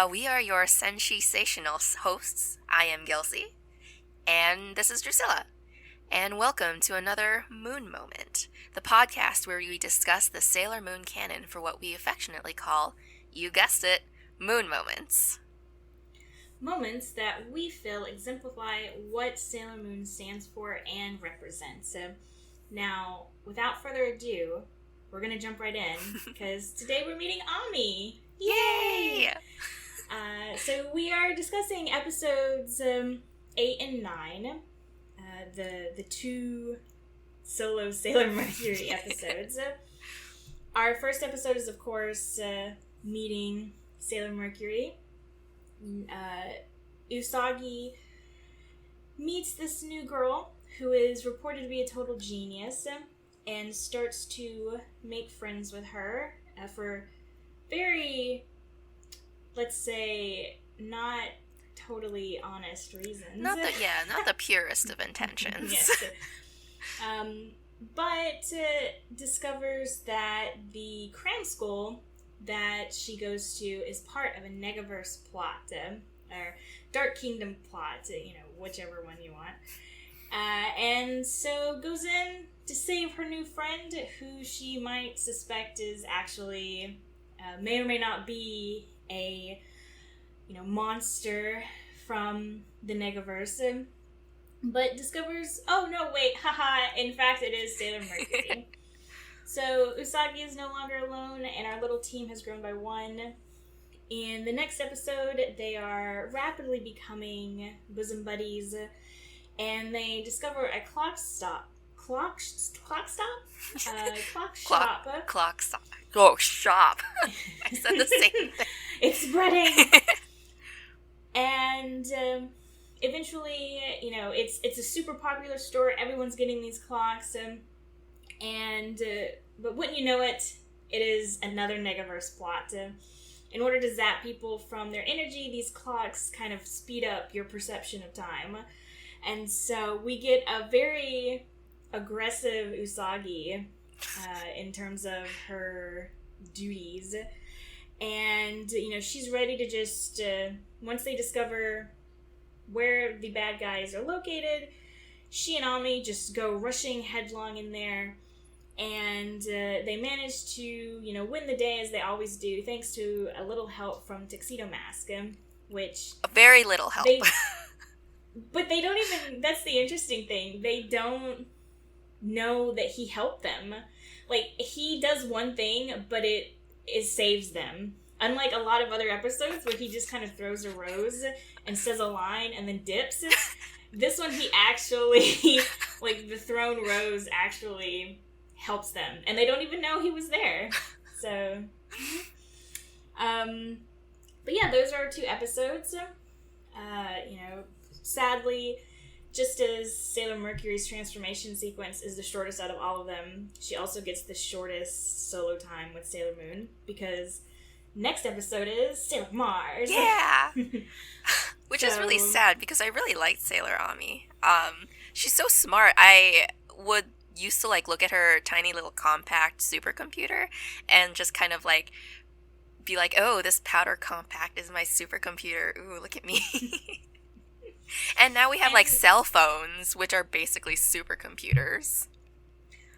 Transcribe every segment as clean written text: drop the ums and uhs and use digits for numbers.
We are your sensational hosts. I am Gilsey, and this is Drusilla. And welcome to another Moon Moment, the podcast where we discuss the Sailor Moon canon for what we affectionately call, you guessed it, Moon Moments. Moments that we feel exemplify what Sailor Moon stands for and represents. So, now, without further ado, we're going to jump right in, because today we're meeting Ami! Yay! So we are discussing episodes 8 and 9, the two solo Sailor Mercury episodes. Our first episode is, of course, meeting Sailor Mercury. Usagi meets this new girl who is reported to be a total genius and starts to make friends with her for very, let's say, not totally honest reasons. Not the purest of intentions. Yes. But discovers that the cram school that she goes to is part of a Negaverse plot, or Dark Kingdom plot, whichever one you want. And so goes in to save her new friend, who she might suspect is actually, may or may not be a, monster from the Negaverse. But discovers, oh no, wait, haha, in fact it is Sailor Mercury. So Usagi is no longer alone, and our little team has grown by one. In the next episode, they are rapidly becoming bosom buddies, and they discover a clock stop. Clock shop. Oh, shop. I said the same thing. It's spreading. And eventually, it's a super popular store. Everyone's getting these clocks. But wouldn't you know it, it is another Negaverse plot. In order to zap people from their energy, these clocks kind of speed up your perception of time. And so we get a very aggressive Usagi in terms of her duties. And, she's ready to just, once they discover where the bad guys are located, she and Ami just go rushing headlong in there. And they manage to, win the day as they always do, thanks to a little help from Tuxedo Mask, which... A very little help. But they don't even... That's the interesting thing. They don't know that he helped them. Like, he does one thing, but it saves them. Unlike a lot of other episodes where he just kind of throws a rose and says a line and then dips. This one, he actually... the thrown rose actually... helps them, and they don't even know he was there. So, but yeah, those are our two episodes. Sadly, just as Sailor Mercury's transformation sequence is the shortest out of all of them, she also gets the shortest solo time with Sailor Moon, because next episode is Sailor Mars. Yeah! Which is really sad, because I really liked Sailor Ami. She's so smart. I used to look at her tiny little compact supercomputer and just kind of be like, oh, this powder compact is my supercomputer. Ooh, look at me. And now we have cell phones, which are basically supercomputers.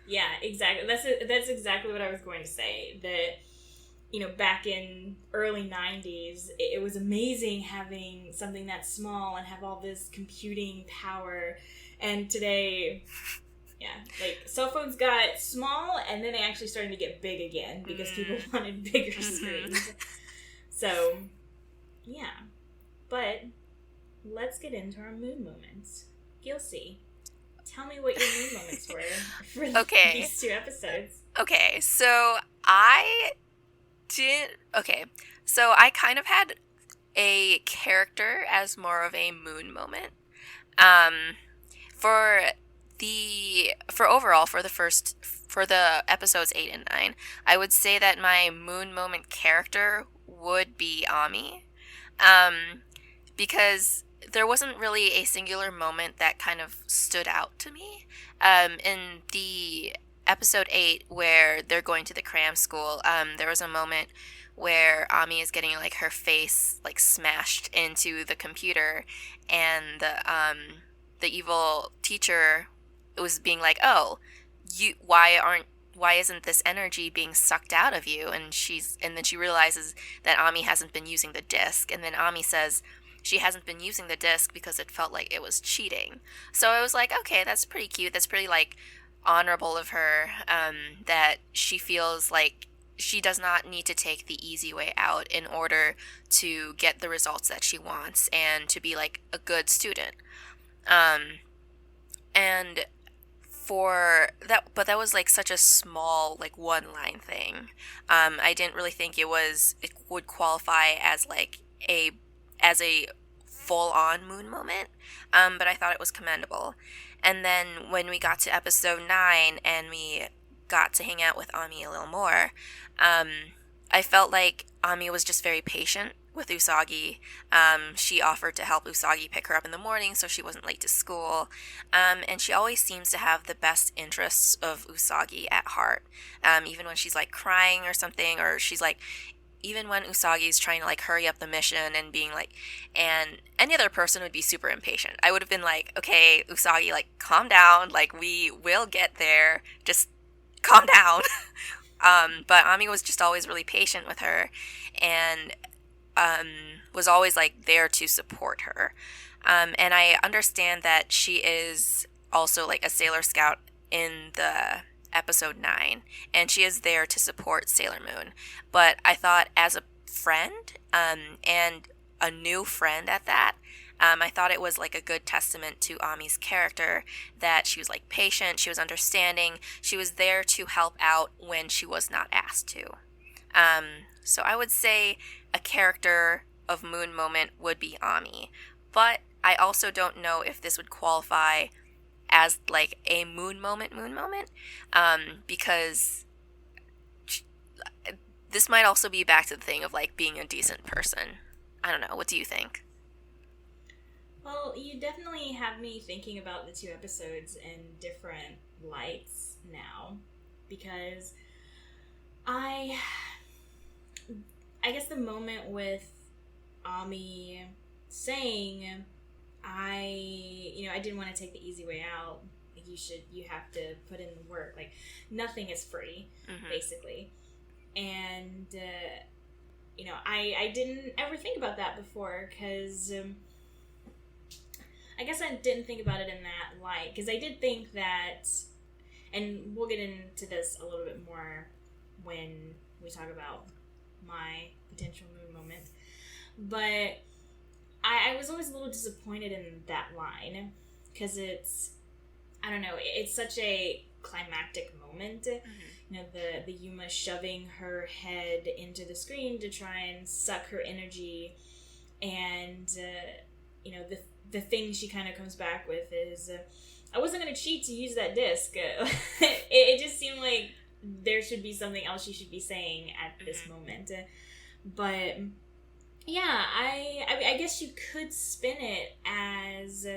Yeah, exactly. That's exactly what I was going to say. That, back in early 90s, it was amazing having something that small and have all this computing power. And today... Yeah, cell phones got small, and then they actually started to get big again, because people wanted bigger screens. So, yeah. But, let's get into our moon moments. Gilsey, tell me what your moon moments were for these two episodes. Okay, so I kind of had a character as more of a moon moment. For the episodes 8 and 9, I would say that my moon moment character would be Ami, because there wasn't really a singular moment that kind of stood out to me. In the episode 8, where they're going to the cram school, there was a moment where Ami is getting like her face like smashed into the computer, and the evil teacher was being like, "Oh, you why isn't this energy being sucked out of you?" And then she realizes that Ami hasn't been using the disc, and then Ami says she hasn't been using the disc because it felt like it was cheating. So I was like, okay, that's pretty cute. That's pretty like honorable of her, that she feels like she does not need to take the easy way out in order to get the results that she wants and to be like a good student. And for that, but that was like such a small like one line thing. I didn't really think it would qualify as like a full on moon moment, but I thought it was commendable. And then when we got to episode 9 and we got to hang out with Ami a little more, I felt like Ami was just very patient with Usagi. She offered to help Usagi pick her up in the morning so she wasn't late to school. And she always seems to have the best interests of Usagi at heart. Even when she's like crying or something, or she's like, even when Usagi's trying to like hurry up the mission and being like, and any other person would be super impatient. I would have been like, okay, Usagi, like calm down, like we will get there, just calm down. But Ami was just always really patient with her, and was always like there to support her. And I understand that she is also like a Sailor Scout in the episode 9, and she is there to support Sailor Moon. But I thought as a friend, and a new friend at that, I thought it was like a good testament to Ami's character that she was like patient, she was understanding, she was there to help out when she was not asked to. So I would say a character of Moon moment would be Ami. But I also don't know if this would qualify as like a moon moment, because this might also be back to the thing of like being a decent person. I don't know. What do you think? Well, you definitely have me thinking about the 2 episodes in different lights now, because I guess the moment with Ami saying, I didn't want to take the easy way out. Like you have to put in the work. Like nothing is free, basically. And I didn't ever think about that before, because I guess I didn't think about it in that light, because I did think that, and we'll get into this a little bit more when we talk about my potential moon moment, but I was always a little disappointed in that line, because it's such a climactic moment. The Yuma shoving her head into the screen to try and suck her energy, and the thing she kind of comes back with is, I wasn't going to cheat to use that disc. It just seemed like there should be something else she should be saying at this moment. But yeah, I guess you could spin it as,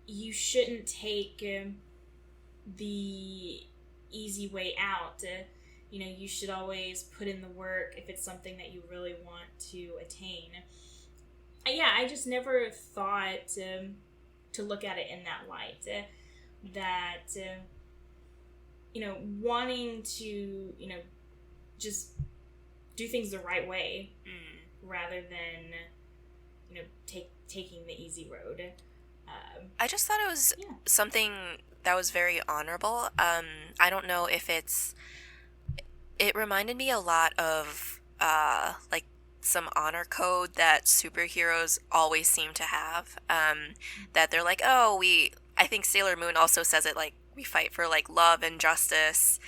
you shouldn't take the easy way out. You should always put in the work if it's something that you really want to attain. Yeah, I just never thought to look at it in that light. That, wanting to, just do things the right way rather than, taking the easy road. I just thought it was something that was very honorable. I don't know if it reminded me a lot of, like, some honor code that superheroes always seem to have, that they're like, I think Sailor Moon also says it, like, we fight for, like, love and justice,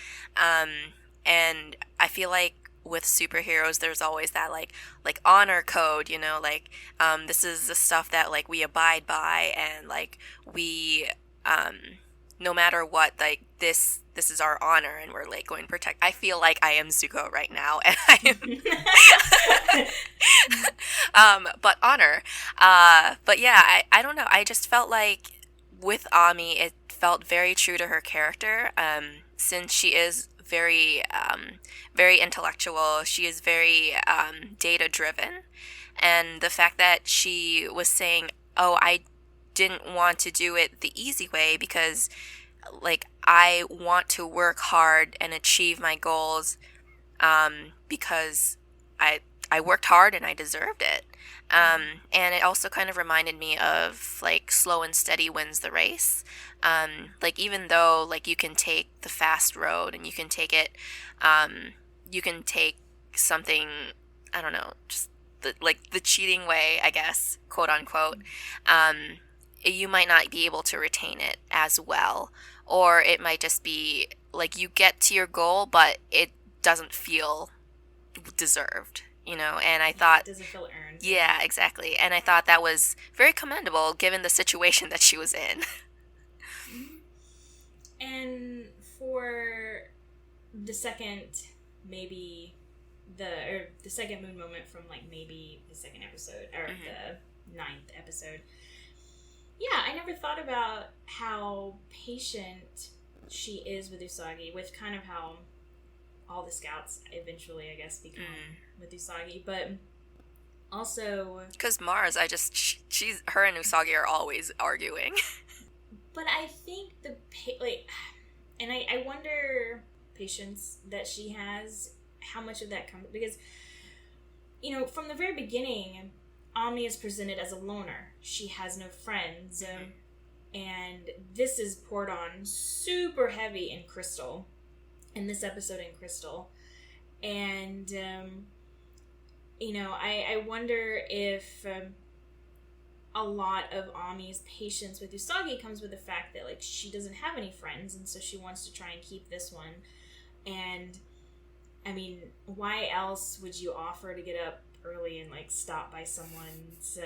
and I feel like with superheroes there's always that, like honor code, this is the stuff that, like, we abide by, and, like, we, no matter what, like, this is our honor, and we're, like, going to protect. I feel like I am Zuko right now, and I am but honor, but yeah, I don't know, I just felt like with Ami it felt very true to her character, since she is very, very intellectual. She is very data driven, and the fact that she was saying, "Oh, I didn't want to do it the easy way because, like, I want to work hard and achieve my goals, because I worked hard and I deserved it." And it also kind of reminded me of, like, slow and steady wins the race. Like, even though, like, you can take the fast road and you can take something, I don't know, just the cheating way, I guess, quote unquote, you might not be able to retain it as well. Or it might just be like you get to your goal, but it doesn't feel deserved, And I thought, it doesn't feel earned. yeah, exactly. And I thought that was very commendable given the situation that she was in. And for the second, maybe the second moon moment from, like, maybe the second episode or the 9th episode. Yeah, I never thought about how patient she is with Usagi, with kind of how all the scouts eventually, I guess, become with Usagi, but also because Mars, her and Usagi are always arguing. But I think and I wonder patience that she has, how much of that comes, because, from the very beginning, Ami is presented as a loner. She has no friends, and this is poured on super heavy in Crystal, in this episode in Crystal, and I wonder if a lot of Ami's patience with Usagi comes with the fact that, like, she doesn't have any friends, and so she wants to try and keep this one. And I mean, why else would you offer to get up early and, like, stop by someone's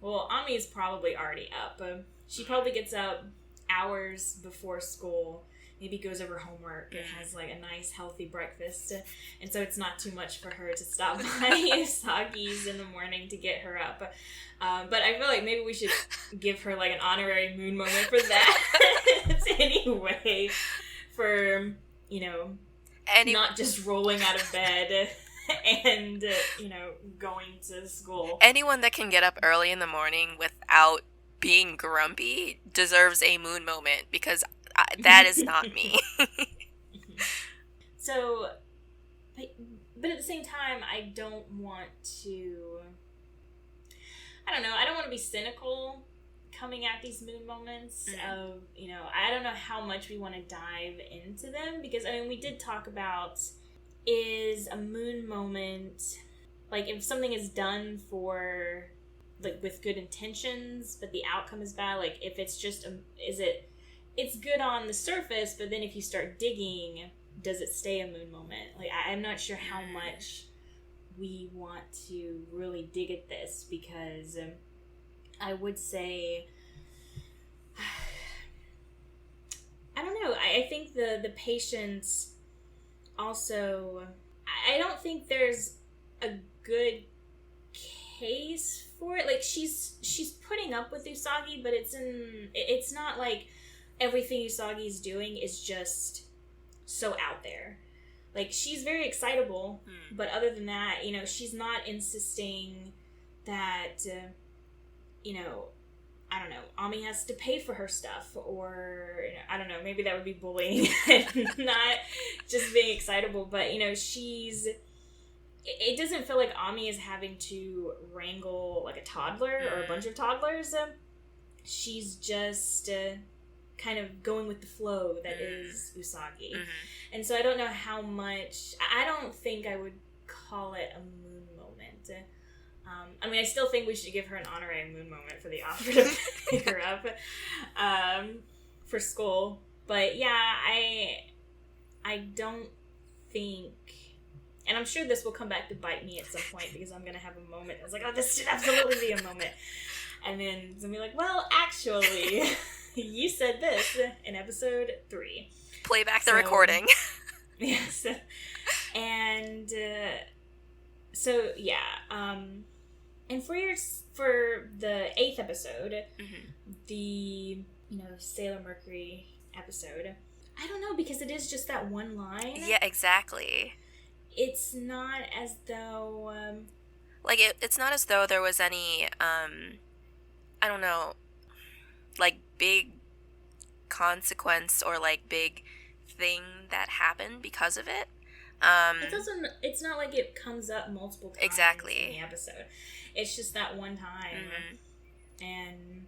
well, Ami is probably already up. She probably gets up hours before school, maybe goes over homework and has, like, a nice healthy breakfast, and so it's not too much for her to stop by Usagi's in the morning to get her up. But I feel like maybe we should give her, like, an honorary moon moment for that anyway, for not just rolling out of bed and going to school. Anyone that can get up early in the morning without being grumpy deserves a moon moment, because that is not me. So, but at the same time, I don't want to, I don't want to be cynical coming at these moon moments of, I don't know how much we want to dive into them, because, I mean, we did talk about, is a moon moment, like, if something is done for, like, with good intentions, but the outcome is bad, like, if it's just, it's good on the surface, but then if you start digging, does it stay a moon moment? Like, I'm not sure how much we want to really dig at this, because I would say, I don't know, I think the patience also, I don't think there's a good case for it. Like, she's putting up with Usagi, but it's not like everything Usagi's doing is just so out there. Like, she's very excitable, but other than that, she's not insisting that, I don't know, Ami has to pay for her stuff, or, I don't know, maybe that would be bullying and not just being excitable, but, it doesn't feel like Ami is having to wrangle, like, a toddler or a bunch of toddlers. She's just kind of going with the flow that is Usagi. And so I don't know how much, I don't think I would call it a moon moment. I mean, I still think we should give her an honorary moon moment for the offer to pick her up for school. But yeah, I don't think, and I'm sure this will come back to bite me at some point, because I'm going to have a moment that's like, oh, this should absolutely be a moment. And then it's going to be like, well, actually, you said this in episode 3. Play back the recording. Yes. And so, yeah. And for the 8th episode, the Sailor Mercury episode. I don't know, because it is just that one line. Yeah, exactly. It's not as though... like, it's not as though there was any, I don't know, like, big consequence or, like, big thing that happened because of it. It doesn't... It's not like it comes up multiple times exactly. in the episode. It's just that one time. Mm-hmm. And...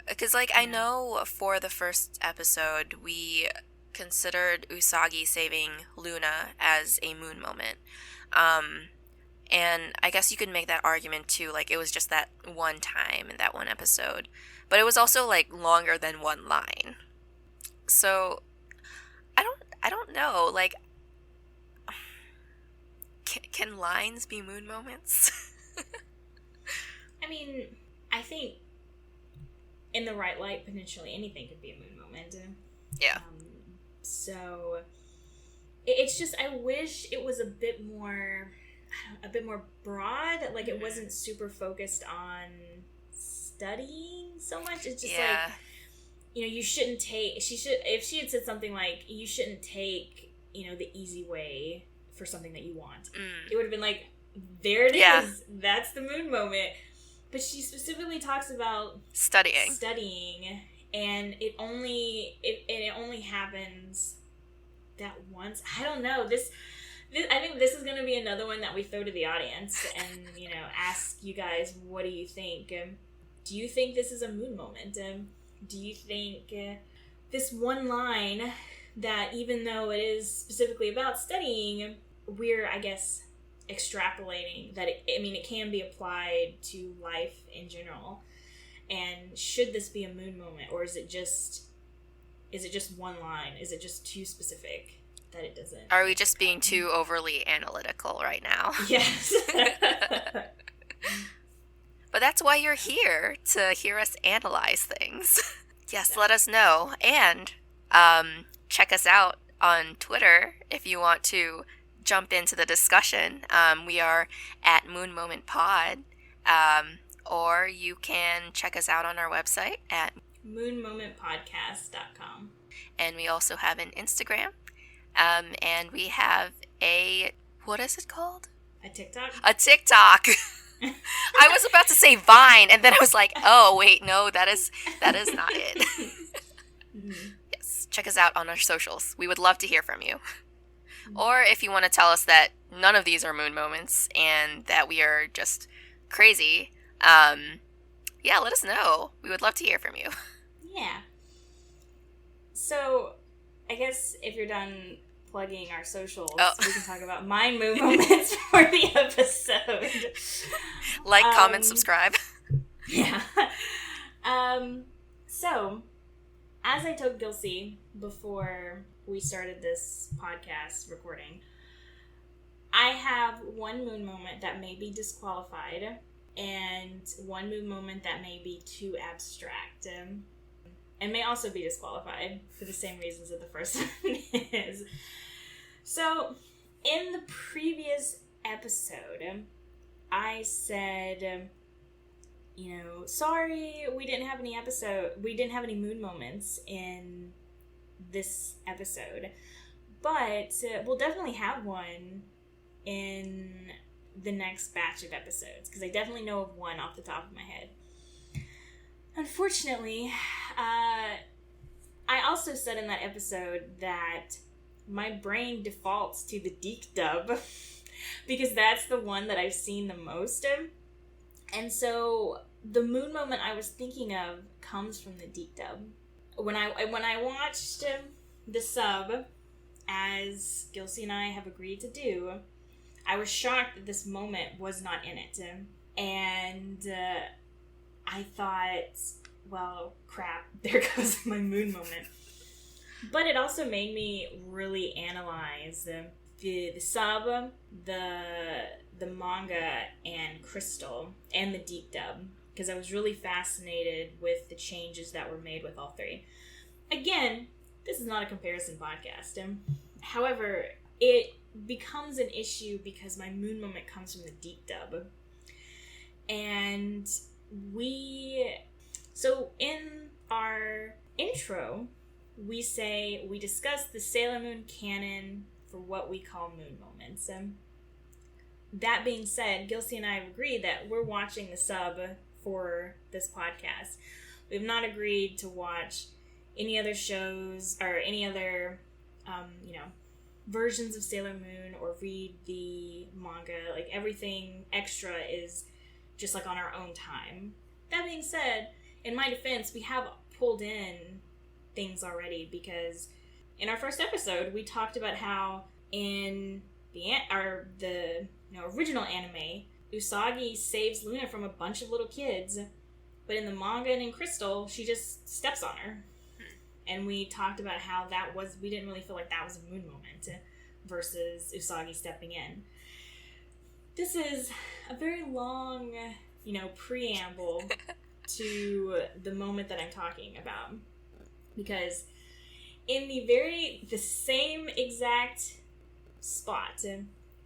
because, like, I know for the first episode, we considered Usagi saving Luna as a moon moment. And I guess you could make that argument, too. Like, it was just that one time in that one episode. But it was also, like, longer than one line. So, I don't know. Like, can lines be moon moments? I mean, I think in the right light, potentially anything could be a moon moment. Yeah. So it's just, I wish it was a bit more broad. Like, it wasn't super focused on studying so much. It's just like, you know, you shouldn't take. If she had said something like, you shouldn't take, you know, the easy way for something that you want. It would have been like, there it is. That's the moon moment. But she specifically talks about studying, and it only happens that once. I don't know. This I think this is going to be another one that we throw to the audience and, you know, ask you guys, what do you think? Do you think this is a moon moment? Do you think this one line that, even though it is specifically about studying, we're, I guess, extrapolating that it can be applied to life in general, and should this be a moon moment, or is it just one line? Is it just too specific that it doesn't? Are we just being too overly analytical right now? Yes. But that's why you're here, to hear us analyze things. Yes, let us know, and check us out on Twitter if you want to jump into the discussion. We are at Moon Moment Pod, or you can check us out on our website at moonmomentpodcast.com. And we also have an Instagram, and we have what is it called? A TikTok? A TikTok. I was about to say Vine, and then I was like, oh, wait, no, that is not it. Mm-hmm. Yes, check us out on our socials. We would love to hear from you. Or if you want to tell us that none of these are moon moments and that we are just crazy, let us know. We would love to hear from you. Yeah. So, I guess if you're done plugging our socials, we can talk about my moon moments for the episode. Like, comment, subscribe. Yeah. So, as I told Gilsey before we started this podcast recording, I have one moon moment that may be disqualified and one moon moment that may be too abstract, and may also be disqualified for the same reasons that the first one is. So, in the previous episode, I said, sorry, we didn't have any moon moments in this episode, but we'll definitely have one in the next batch of episodes, because I definitely know of one off the top of my head. Unfortunately, I also said in that episode that my brain defaults to the Tik dub because that's the one that I've seen the most of. And so the moon moment I was thinking of comes from the Tik dub. When I watched the sub, as Gilsey and I have agreed to do, I was shocked that this moment was not in it. And I thought, well, crap, there goes my moon moment. But it also made me really analyze the sub, the manga, and Crystal, and the Tik dub, because I was really fascinated with the changes that were made with all three. Again, this is not a comparison podcast. However, it becomes an issue because my moon moment comes from the Tik dub. And so in our intro, we discuss the Sailor Moon canon for what we call moon moments. That being said, Gilsey and I have agreed that we're watching the sub for this podcast. We have not agreed to watch any other shows or any other, versions of Sailor Moon or read the manga. Like, everything extra is just like on our own time. That being said, in my defense, we have pulled in things already, because in our first episode we talked about how in the original anime, Usagi saves Luna from a bunch of little kids, but in the manga and in Crystal, she just steps on her. And we talked about how we didn't really feel like that was a moon moment versus Usagi stepping in. This is a very long, preamble to the moment that I'm talking about. Because in the same exact spot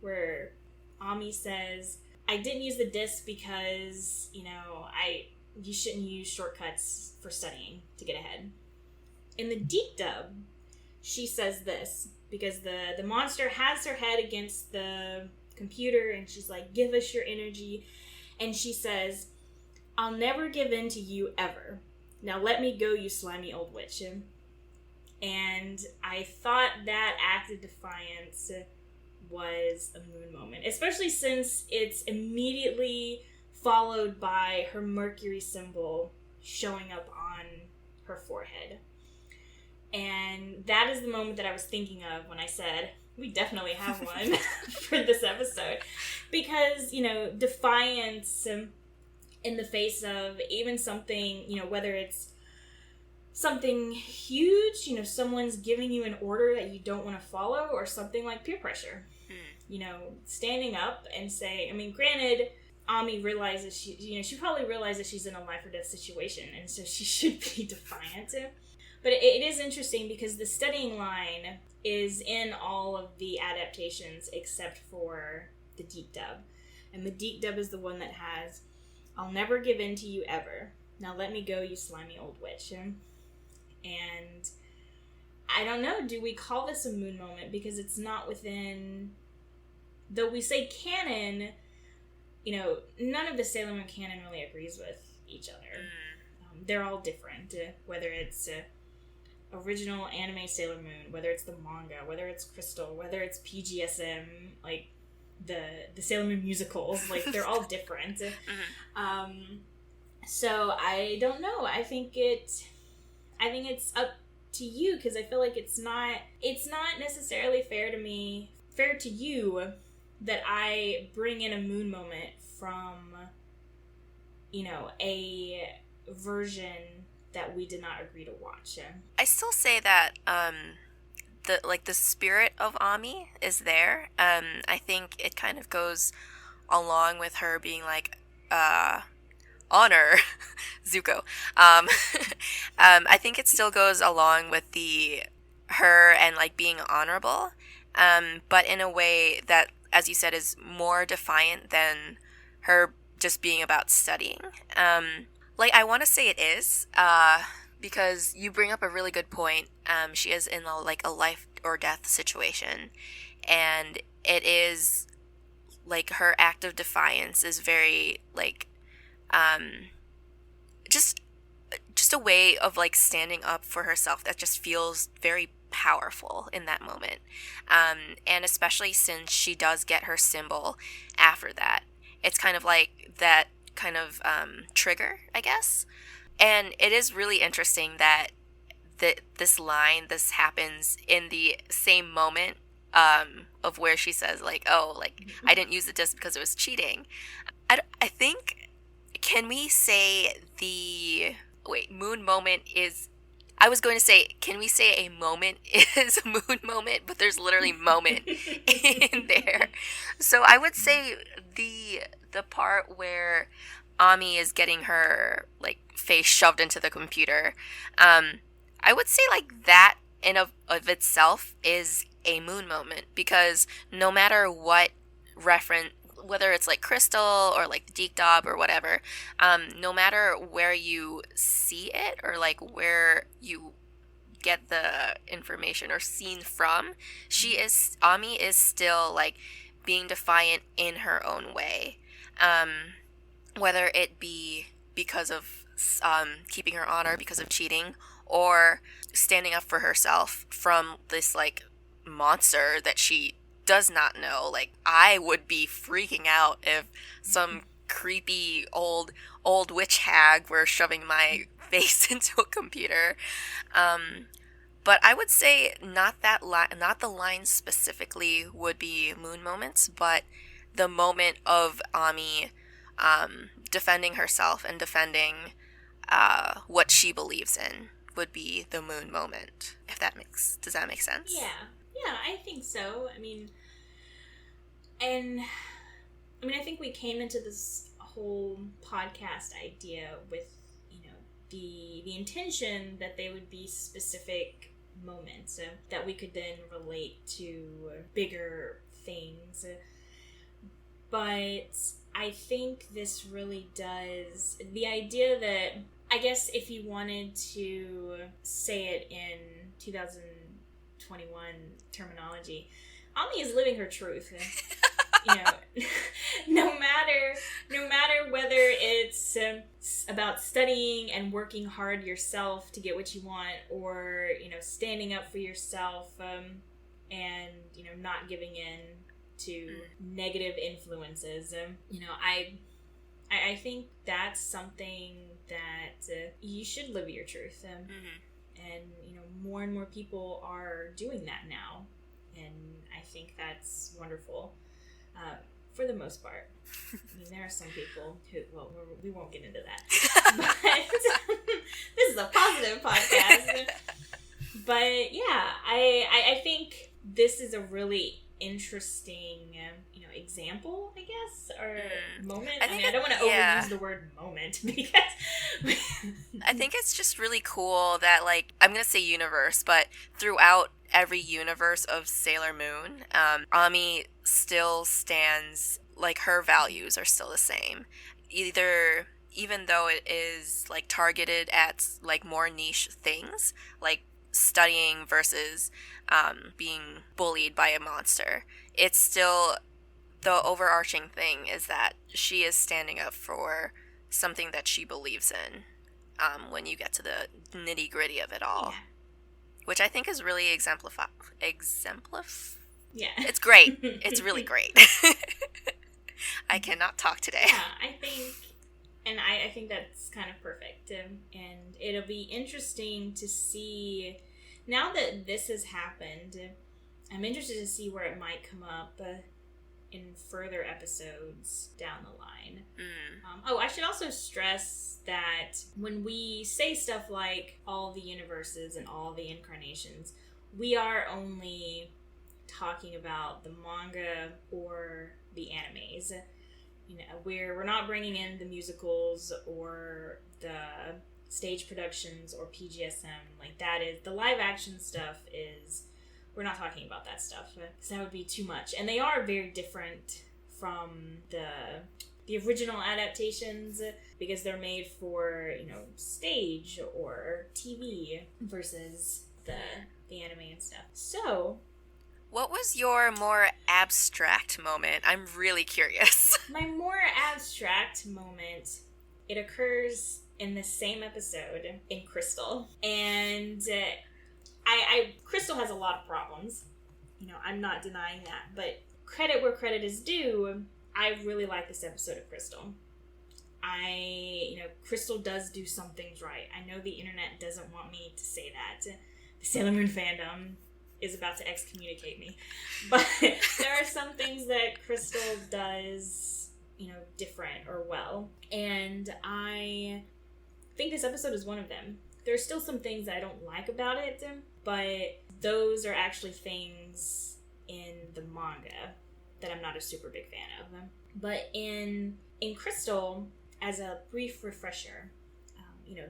where Ami says, I didn't use the disc because, you shouldn't use shortcuts for studying to get ahead. In the deep dub, she says this, because the monster has her head against the computer, and she's like, give us your energy. And she says, I'll never give in to you ever. Now let me go, you slimy old witch. And I thought that act of defiance was a moon moment, especially since it's immediately followed by her Mercury symbol showing up on her forehead. And that is the moment that I was thinking of when I said, we definitely have one for this episode. Because, defiance in the face of even something, whether it's something huge, someone's giving you an order that you don't want to follow, or something like peer pressure. Standing up and saying, granted, Ami realizes she probably realizes she's in a life or death situation, and so she should be defiant. But it is interesting because the studying line is in all of the adaptations except for the deep dub. And the deep dub is the one that has, I'll never give in to you ever. Now let me go, you slimy old witch. And I don't know, do we call this a moon moment? Because it's not within, though we say canon, none of the Sailor Moon canon really agrees with each other. They're all different, whether it's original anime Sailor Moon, whether it's the manga, whether it's Crystal, whether it's PGSM, like the Sailor Moon musicals, like they're all different. So I don't know. I think it's up to you, because I feel like it's not necessarily fair to you that I bring in a moon moment from a version that we did not agree to watch. I still say that the spirit of Ami is there. I think it kind of goes along with her being like honor Zuko. I think it still goes along with her and like being honorable, but in a way that, as you said, is more defiant than her just being about studying. I want to say it is, because you bring up a really good point. She is in a life or death situation, and it is like her act of defiance is very just a way of like standing up for herself that just feels very powerful in that moment. And especially since she does get her symbol after that, it's kind of like that kind of trigger, I guess. And it is really interesting that this happens in the same moment of where she says I didn't use the disc because it was cheating. I think, can we say moon moment is, I was going to say, can we say a moment is a moon moment, but there's literally moment in there. So I would say the part where Ami is getting her face shoved into the computer, I would say that in of itself is a moon moment, because no matter what reference, whether it's Crystal or the Deek Dob or whatever, no matter where you see it or where you get the information or seen from, Ami is still like being defiant in her own way. Whether it be because of keeping her honor, because of cheating, or standing up for herself from this like monster that she does not know. Like, I would be freaking out if some creepy old witch hag were shoving my face into a computer. But I would say not not the line specifically would be moon moments, but the moment of Ami defending herself and defending what she believes in would be the moon moment. If that does that make sense? Yeah, I think so. I mean, I think we came into this whole podcast idea with, the intention that they would be specific moments that we could then relate to bigger things. But I think this really does, the idea that, I guess if you wanted to say it in 2021 terminology, Ami is living her truth. No matter whether it's about studying and working hard yourself to get what you want, or standing up for yourself, and not giving in to negative influences. I think that's something that you should live your truth, and more and more people are doing that now, and I think that's wonderful. For the most part. I mean, there are some people who, well, we won't get into that. But this is a positive podcast. But yeah, I think this is a really interesting, example, I guess, or moment. I don't want to overuse the word moment because I think it's just really cool that, like, I'm going to say universe, but throughout every universe of Sailor Moon, Ami still stands, like, her values are still the same. Even though it is, like, targeted at, like, more niche things, like studying versus being bullied by a monster, it's still, the overarching thing is that she is standing up for something that she believes in, when you get to the nitty gritty of it all. Yeah. Which I think is really Yeah. It's great. It's really great. I cannot talk today. Yeah, I think that's kind of perfect. And it'll be interesting to see, now that this has happened, I'm interested to see where it might come up in further episodes down the line. I should also stress that when we say stuff like all the universes and all the incarnations, we are only talking about the manga or the animes. We're not bringing in the musicals or the stage productions or PGSM. Like, that is the live action stuff. We're not talking about that stuff, because that would be too much. And they are very different from the original adaptations, because they're made for, stage or TV versus the anime and stuff. So, what was your more abstract moment? I'm really curious. My more abstract moment, it occurs in the same episode in Crystal. And Crystal has a lot of problems. I'm not denying that. But credit where credit is due, I really like this episode of Crystal. Crystal does do some things right. I know the internet doesn't want me to say that. The Sailor Moon fandom is about to excommunicate me. But there are some things that Crystal does, different or well. And I think this episode is one of them. There's still some things that I don't like about it, but those are actually things in the manga that I'm not a super big fan of. But in Crystal, as a brief refresher,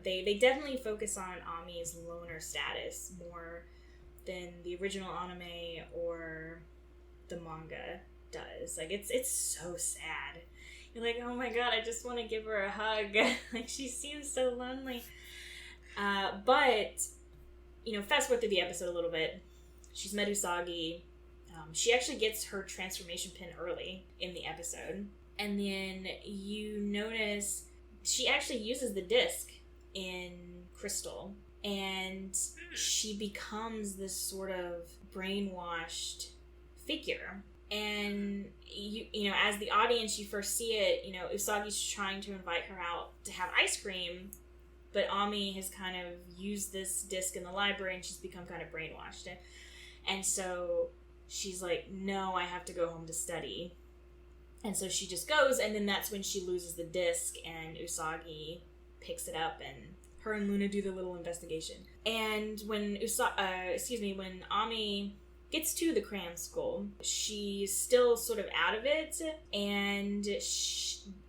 they definitely focus on Ami's loner status more than the original anime or the manga does. Like, it's so sad. You're like, oh my god, I just want to give her a hug. Like, she seems so lonely. But, fast forward through the episode a little bit. She's met Usagi. She actually gets her transformation pin early in the episode. And then you notice she actually uses the disc in Crystal. And she becomes this sort of brainwashed figure. And, as the audience, you first see it, Usagi's trying to invite her out to have ice cream. But Ami has kind of used this disc in the library and she's become kind of brainwashed. And so she's like, no, I have to go home to study. And so she just goes, and then that's when she loses the disc and Usagi picks it up and her and Luna do the little investigation. And when when Ami gets to the cram school, she's still sort of out of it, and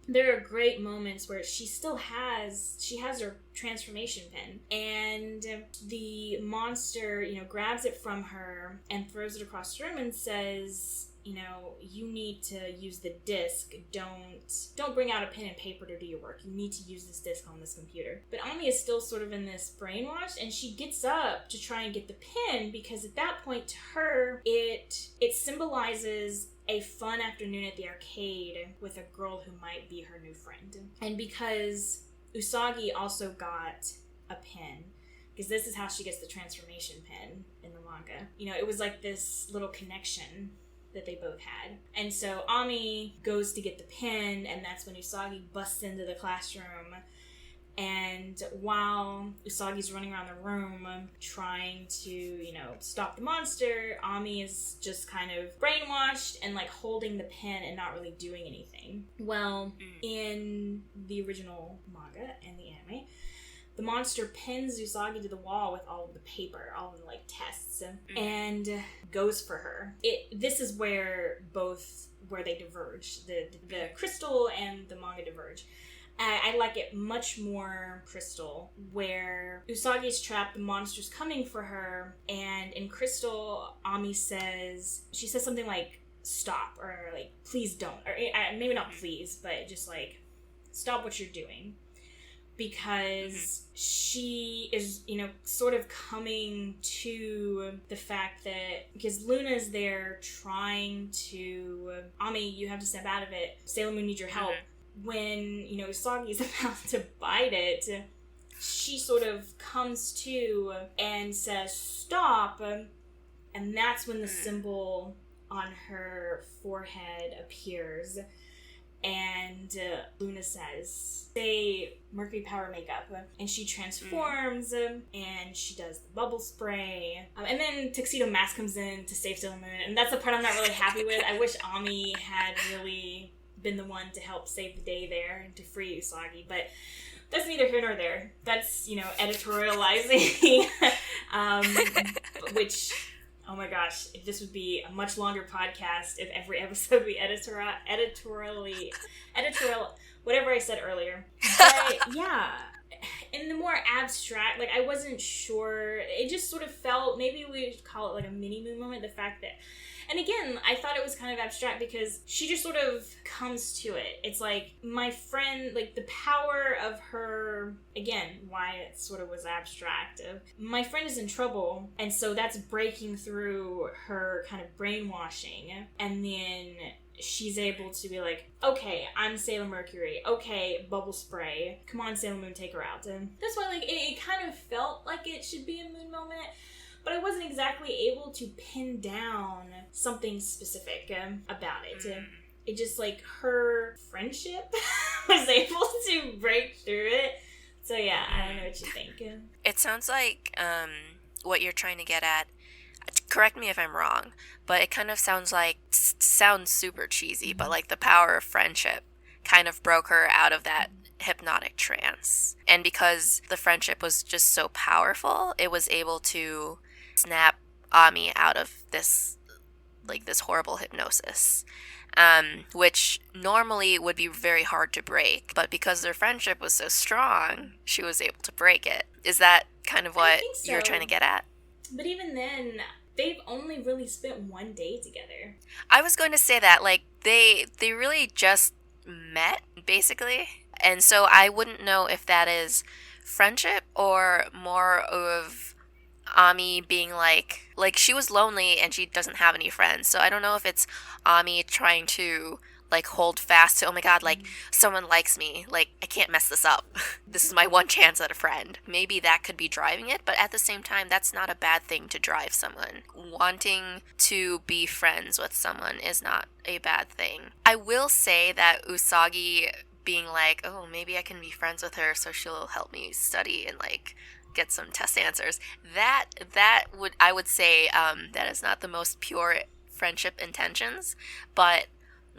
there are great moments where she has her transformation pin, and the monster, grabs it from her and throws it across the room and says, you need to use the disc. Don't bring out a pen and paper to do your work. You need to use this disc on this computer. But Ami is still sort of in this brainwash, and she gets up to try and get the pen because at that point to her, it symbolizes a fun afternoon at the arcade with a girl who might be her new friend. And because Usagi also got a pen, because this is how she gets the transformation pen in the manga. It was like this little connection that they both had. And so Ami goes to get the pen, and that's when Usagi busts into the classroom. And while Usagi's running around the room trying to, stop the monster, Ami is just kind of brainwashed and like holding the pen and not really doing anything. Well, in the original manga and the anime, the monster pins Usagi to the wall with all of the paper, all of the tests, and goes for her. This is where they diverge. The Crystal and the manga diverge. I like it much more Crystal, where Usagi's trapped, the monster's coming for her, and in Crystal, Ami says something like, stop, or like, please don't, or maybe not please, but just like, stop what you're doing. Because she is, sort of coming to the fact that, because Luna's there trying to, Ami, you have to step out of it. Sailor Moon needs your help. When, Usagi's about to bite it, she sort of comes to and says, stop. And that's when the symbol on her forehead appears. And Luna says, say Mercury Power Makeup. And she transforms, and she does the bubble spray. And then Tuxedo Mask comes in to save Sailor Moon. And that's the part I'm not really happy with. I wish Ami had really been the one to help save the day there and to free Usagi. But that's neither here nor there. That's, editorializing. Which... Oh my gosh, this would be a much longer podcast if every episode we editorial, whatever I said earlier. But yeah, in the more abstract, I wasn't sure, it just sort of felt, maybe we'd call it a mini moon moment, the fact that, and again, I thought it was kind of abstract because she just sort of comes to it. It's like, my friend, the power of her, again, why it sort of was abstract. My friend is in trouble, and so that's breaking through her kind of brainwashing. And then she's able to be like, okay, I'm Sailor Mercury. Okay, bubble spray. Come on, Sailor Moon, take her out. And that's why, it kind of felt like it should be a moon moment. But I wasn't exactly able to pin down something specific about it. It just, her friendship was able to break through it. So, yeah, I don't know what you think. It sounds like what you're trying to get at, correct me if I'm wrong, but it kind of sounds super cheesy, but the power of friendship kind of broke her out of that hypnotic trance. And because the friendship was just so powerful, it was able to snap Ami out of this horrible hypnosis, which normally would be very hard to break, but because their friendship was so strong, she was able to break it. Is that kind of what you're trying to get at? But even then, they've only really spent one day together. I was going to say that, they really just met, basically, and so I wouldn't know if that is friendship or more of Ami being like she was lonely and she doesn't have any friends. So I don't know if it's Ami trying to like hold fast to, oh my god, like someone likes me, like I can't mess this up. This is my one chance at a friend. Maybe that could be driving it, but at the same time, that's not a bad thing to drive someone. Wanting to be friends with someone is not a bad thing. I will say that Usagi being like, oh, maybe I can be friends with her so she'll help me study and like get some test answers. That would, I would say, that is not the most pure friendship intentions. But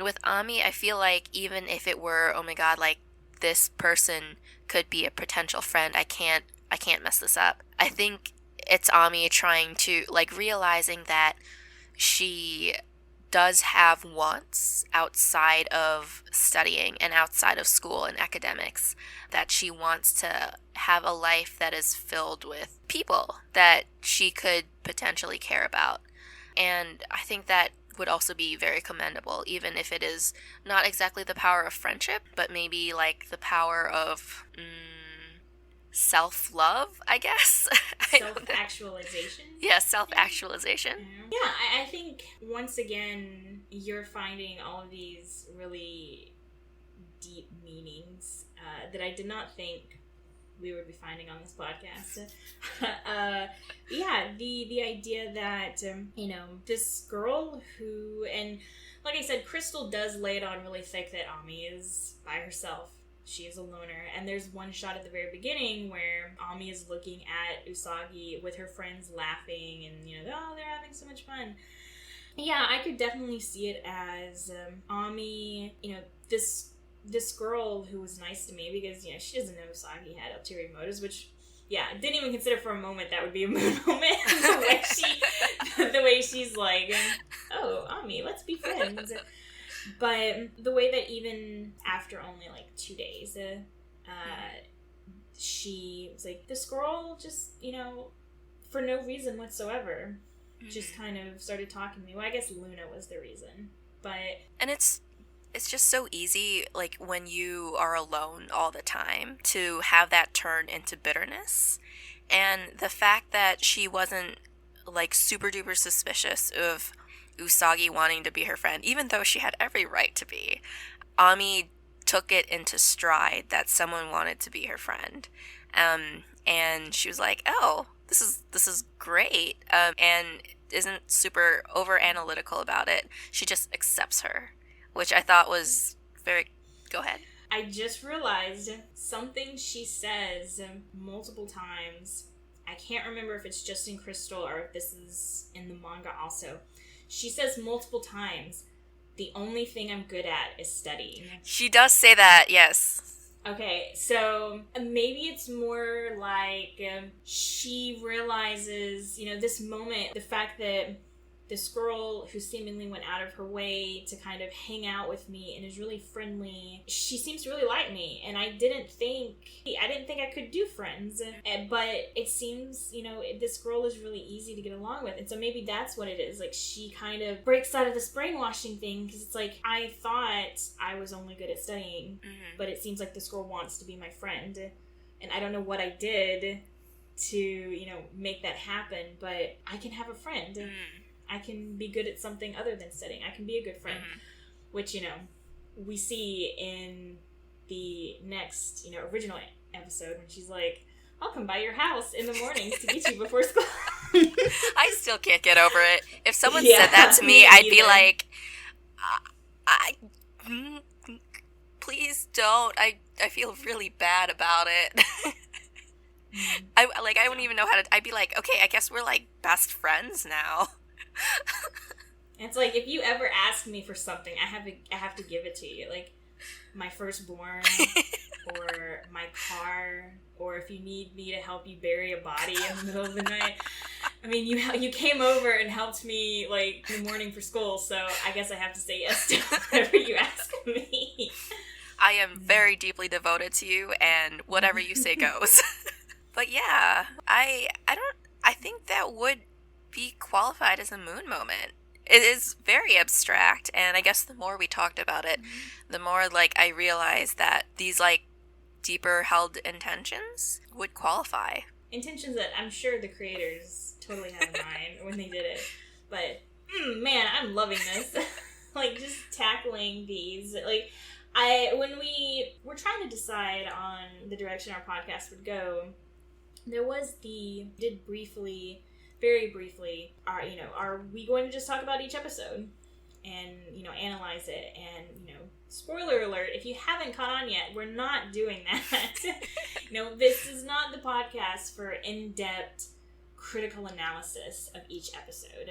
with Ami, I feel like even if it were, oh my god, like this person could be a potential friend, I can't mess this up. I think it's Ami trying to like realizing that she does have wants outside of studying and outside of school and academics, that she wants to have a life that is filled with people that she could potentially care about. And I think that would also be very commendable, even if it is not exactly the power of friendship, but maybe like the power of self-love, I guess. Self-actualization? Yeah, self-actualization. Yeah, I think once again, you're finding all of these really deep meanings that I did not think we would be finding on this podcast. Yeah, the idea that, this girl who, and like I said, Crystal does lay it on really thick that Ami is by herself. She is a loner. And there's one shot at the very beginning where Ami is looking at Usagi with her friends laughing and, oh, they're having so much fun. Yeah, I could definitely see it as Ami, this girl who was nice to me because, she doesn't know Usagi had ulterior motives, which, yeah, didn't even consider for a moment that would be a moon moment. the way she's like, oh, Ami, let's be friends. But the way that even after only like 2 days, she was like, this girl just, for no reason whatsoever, just kind of started talking to me. Well, I guess Luna was the reason. And it's just so easy, like when you are alone all the time, to have that turn into bitterness. And the fact that she wasn't like super duper suspicious of Usagi wanting to be her friend, even though she had every right to be, Ami took it into stride that someone wanted to be her friend. And she was like, oh, this is great, and isn't super over analytical about it. She just accepts her, which I thought was very... Go ahead. I just realized something she says multiple times. I can't remember if it's just in Crystal or if this is in the manga also. She says multiple times, the only thing I'm good at is studying. She does say that, yes. Okay, so maybe it's more like she realizes, this moment, the fact that this girl who seemingly went out of her way to kind of hang out with me and is really friendly, she seems to really like me, and I didn't think I could do friends, but it seems, this girl is really easy to get along with, and so maybe that's what it is. Like, she kind of breaks out of this brainwashing thing, because it's like, I thought I was only good at studying, but it seems like this girl wants to be my friend, and I don't know what I did to, make that happen, but I can have a friend. I can be good at something other than studying. I can be a good friend, which, we see in the next, original episode when she's like, I'll come by your house in the mornings to meet you before school. I still can't get over it. If someone said that to me, I'd be like, please don't. I feel really bad about it. I wouldn't even know how to, I'd be like, okay, I guess we're like best friends now. It's like, if you ever ask me for something, I have to give it to you. Like, my firstborn, or my car, or if you need me to help you bury a body in the middle of the night. I mean, you came over and helped me, like, in the morning for school, so I guess I have to say yes to whatever you ask me. I am very deeply devoted to you, and whatever you say goes. But yeah, I think that would be qualified as a moon moment. It is very abstract, and I guess the more we talked about it, the more like I realized that these like deeper held intentions would qualify. intentions that I'm sure the creators totally had in mind when they did it. But, man, I'm loving this. Like, just tackling these. Like, when we were trying to decide on the direction our podcast would go, very briefly, are we going to just talk about each episode and, analyze it? And, spoiler alert, if you haven't caught on yet, we're not doing that. This is not the podcast for in-depth critical analysis of each episode.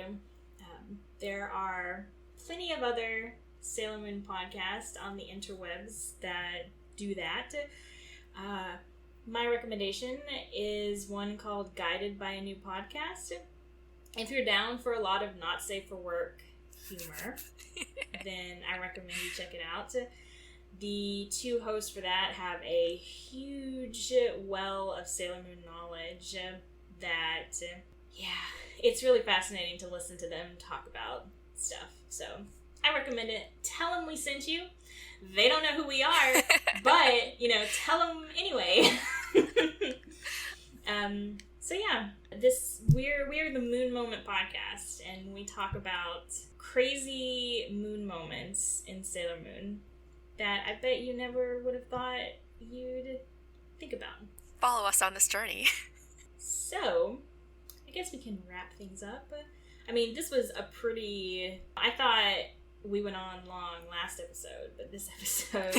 There are plenty of other Sailor Moon podcasts on the interwebs that do that. My recommendation is one called Guided by a New Podcast. If you're down for a lot of not safe for work humor, then I recommend you check it out. The two hosts for that have a huge well of Sailor Moon knowledge that, it's really fascinating to listen to them talk about stuff. So I recommend it. Tell them we sent you. They don't know who we are, but, tell them anyway. So yeah, we're the Moon Moment podcast, and we talk about crazy moon moments in Sailor Moon that I bet you never would have thought you'd think about. Follow us on this journey. So, I guess we can wrap things up. I mean, this was I thought we went on long last episode, but this episode,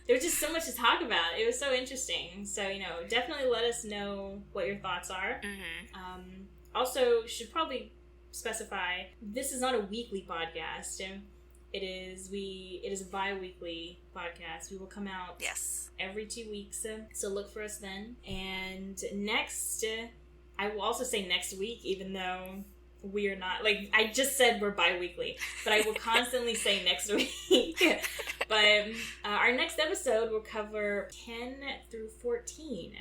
there was just so much to talk about. It was so interesting. So, definitely let us know what your thoughts are. Mm-hmm. Also, should probably specify, this is not a weekly podcast. It is a bi-weekly podcast. We will come out every 2 weeks. So look for us then. And next, I will also say next week, even though we are not, like, I just said we're bi-weekly, but I will constantly say next week. But our next episode will cover 10 through 14.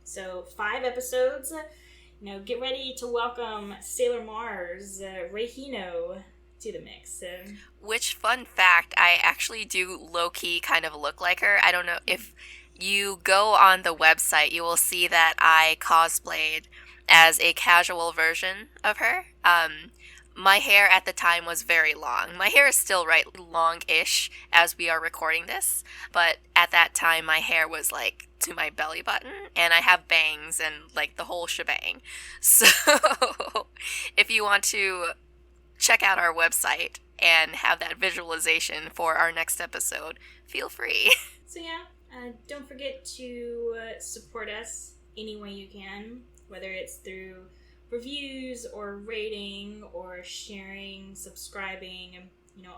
So 5 episodes. Get ready to welcome Sailor Mars, Reihino, to the mix. Which, fun fact, I actually do low-key kind of look like her. I don't know, if you go on the website, you will see that I cosplayed as a casual version of her. My hair at the time was very long. My hair is still long-ish as we are recording this, but at that time my hair was like to my belly button, and I have bangs and like the whole shebang. So if you want to check out our website and have that visualization for our next episode, feel free. So don't forget to support us any way you can, whether it's through reviews or rating or sharing, subscribing,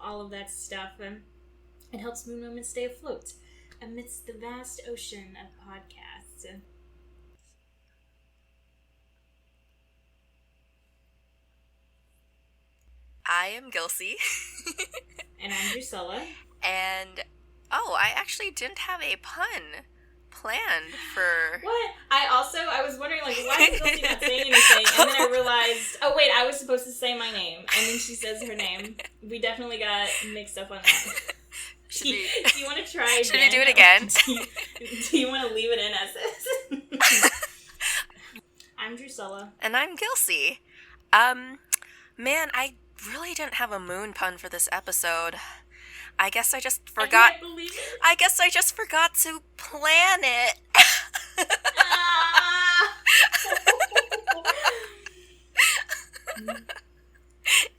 all of that stuff. It helps Moon Moment stay afloat amidst the vast ocean of podcasts. I am Gilsey. And I'm Drusilla. And, I actually didn't have a pun planned for... What? I was wondering, why is Gilsey not saying anything? And then I realized, I was supposed to say my name. And then she says her name. We definitely got mixed up on that. Do you want to try again? Should we do it again? Do you want to leave it in as this? I'm Drusilla. And I'm Gilsey. Man, I really didn't have a moon pun for this episode. I guess I just forgot. I can't believe it. I guess I just forgot to plan it.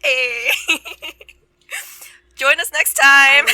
Hey. Join us next time.